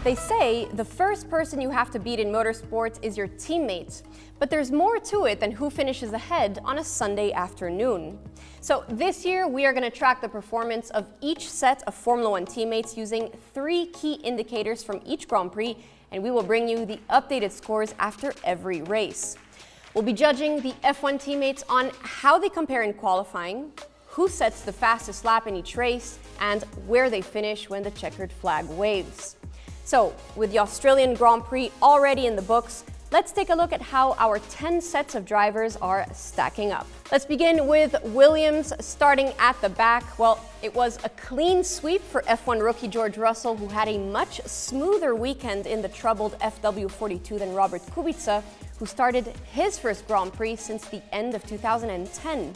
They say the first person you have to beat in motorsports is your teammate, but there's more to it than who finishes ahead on a Sunday afternoon. So this year, we are going to track the performance of each set of Formula One teammates using 3 key indicators from each Grand Prix, and we will bring you the updated scores after every race. We'll be judging the F1 teammates on how they compare in qualifying, who sets the fastest lap in each race, and where they finish when the checkered flag waves. So, with the Australian Grand Prix already in the books, let's take a look at how our 10 sets of drivers are stacking up. Let's begin with Williams, starting at the back. Well, it was a clean sweep for F1 rookie George Russell, who had a much smoother weekend in the troubled FW42 than Robert Kubica, who started his first Grand Prix since the end of 2010.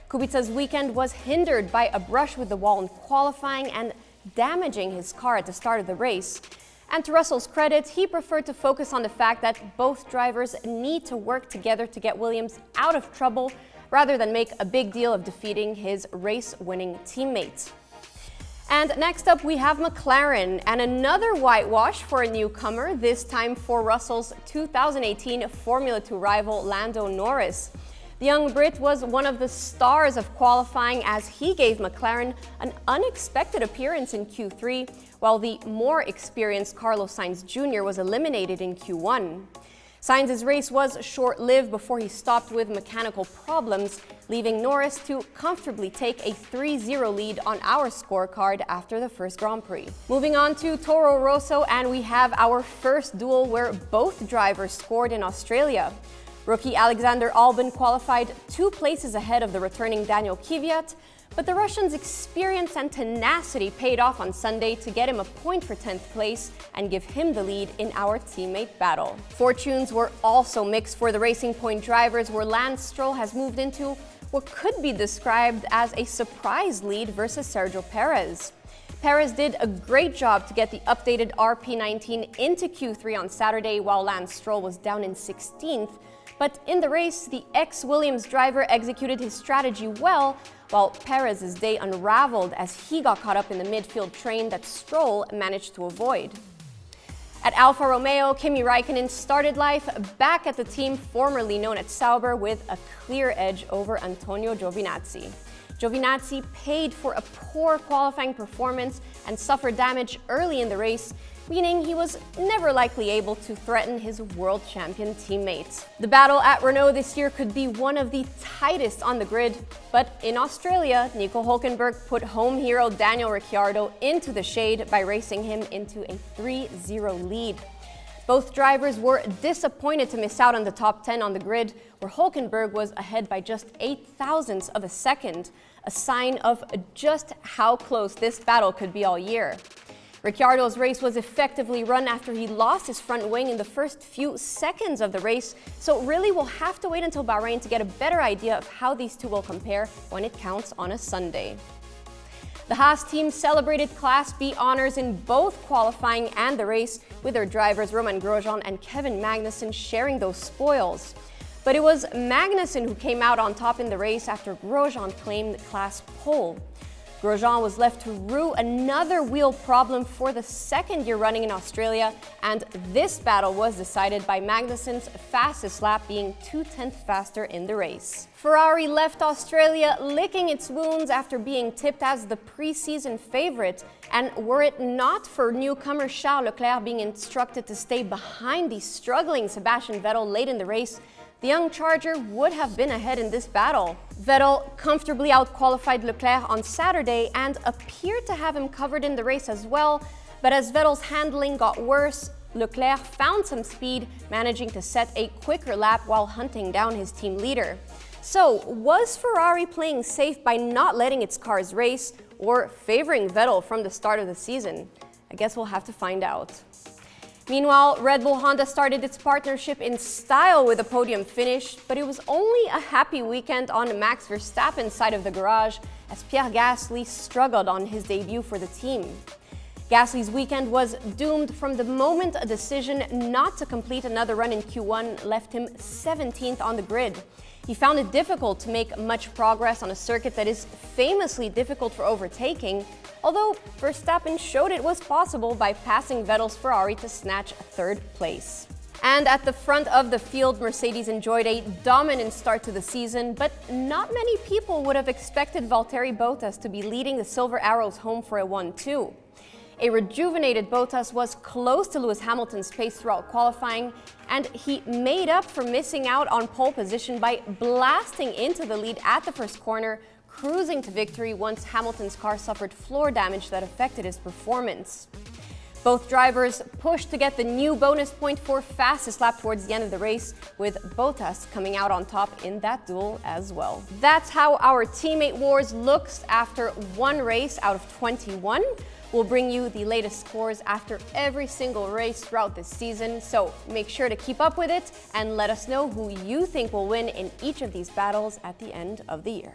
Kubica's weekend was hindered by a brush with the wall in qualifying and damaging his car at the start of the race. And to Russell's credit, he preferred to focus on the fact that both drivers need to work together to get Williams out of trouble, rather than make a big deal of defeating his race-winning teammate. And next up, we have McLaren, and another whitewash for a newcomer, this time for Russell's 2018 Formula 2 rival Lando Norris. The young Brit was one of the stars of qualifying as he gave McLaren an unexpected appearance in Q3, while the more experienced Carlos Sainz Jr. was eliminated in Q1. Sainz's race was short-lived before he stopped with mechanical problems, leaving Norris to comfortably take a 3-0 lead on our scorecard after the first Grand Prix. Moving on to Toro Rosso, and we have our first duel where both drivers scored in Australia. Rookie Alexander Albon qualified 2 places ahead of the returning Daniel Kvyat, but the Russian's experience and tenacity paid off on Sunday to get him a point for 10th place and give him the lead in our teammate battle. Fortunes were also mixed for the Racing Point drivers, where Lance Stroll has moved into what could be described as a surprise lead versus Sergio Perez. Perez did a great job to get the updated RP19 into Q3 on Saturday, while Lance Stroll was down in 16th. But in the race, the ex-Williams driver executed his strategy well, while Perez's day unraveled as he got caught up in the midfield train that Stroll managed to avoid. At Alfa Romeo, Kimi Räikkönen started life back at the team formerly known as Sauber with a clear edge over Antonio Giovinazzi. Giovinazzi paid for a poor qualifying performance and suffered damage early in the race, meaning he was never likely able to threaten his world champion teammates. The battle at Renault this year could be one of the tightest on the grid, but in Australia, Nico Hülkenberg put home hero Daniel Ricciardo into the shade by racing him into a 3-0 lead. Both drivers were disappointed to miss out on the top 10 on the grid, where Hülkenberg was ahead by just 8 thousandths of a second, a sign of just how close this battle could be all year. Ricciardo's race was effectively run after he lost his front wing in the first few seconds of the race, so really we'll have to wait until Bahrain to get a better idea of how these two will compare when it counts on a Sunday. The Haas team celebrated Class B honors in both qualifying and the race, with their drivers Romain Grosjean and Kevin Magnussen sharing those spoils. But it was Magnussen who came out on top in the race after Grosjean claimed the class pole. Grosjean was left to rue another wheel problem for the second year running in Australia, and this battle was decided by Magnussen's fastest lap being 2/10 faster in the race. Ferrari left Australia licking its wounds after being tipped as the pre-season favorite, and were it not for newcomer Charles Leclerc being instructed to stay behind the struggling Sebastian Vettel late in the race, the young Charger would have been ahead in this battle. Vettel comfortably outqualified Leclerc on Saturday and appeared to have him covered in the race as well, but as Vettel's handling got worse, Leclerc found some speed, managing to set a quicker lap while hunting down his team leader. So, was Ferrari playing safe by not letting its cars race, or favoring Vettel from the start of the season? I guess we'll have to find out. Meanwhile, Red Bull Honda started its partnership in style with a podium finish, but it was only a happy weekend on Max Verstappen's side of the garage as Pierre Gasly struggled on his debut for the team. Gasly's weekend was doomed from the moment a decision not to complete another run in Q1 left him 17th on the grid. He found it difficult to make much progress on a circuit that is famously difficult for overtaking, although Verstappen showed it was possible by passing Vettel's Ferrari to snatch third place. And at the front of the field, Mercedes enjoyed a dominant start to the season, but not many people would have expected Valtteri Bottas to be leading the Silver Arrows home for a 1-2. A rejuvenated Bottas was close to Lewis Hamilton's pace throughout qualifying, and he made up for missing out on pole position by blasting into the lead at the first corner, cruising to victory once Hamilton's car suffered floor damage that affected his performance. Both drivers pushed to get the new bonus point for fastest lap towards the end of the race, with Bottas coming out on top in that duel as well. That's how our teammate wars looks after one race out of 21. We'll bring you the latest scores after every single race throughout this season, so make sure to keep up with it and let us know who you think will win in each of these battles at the end of the year.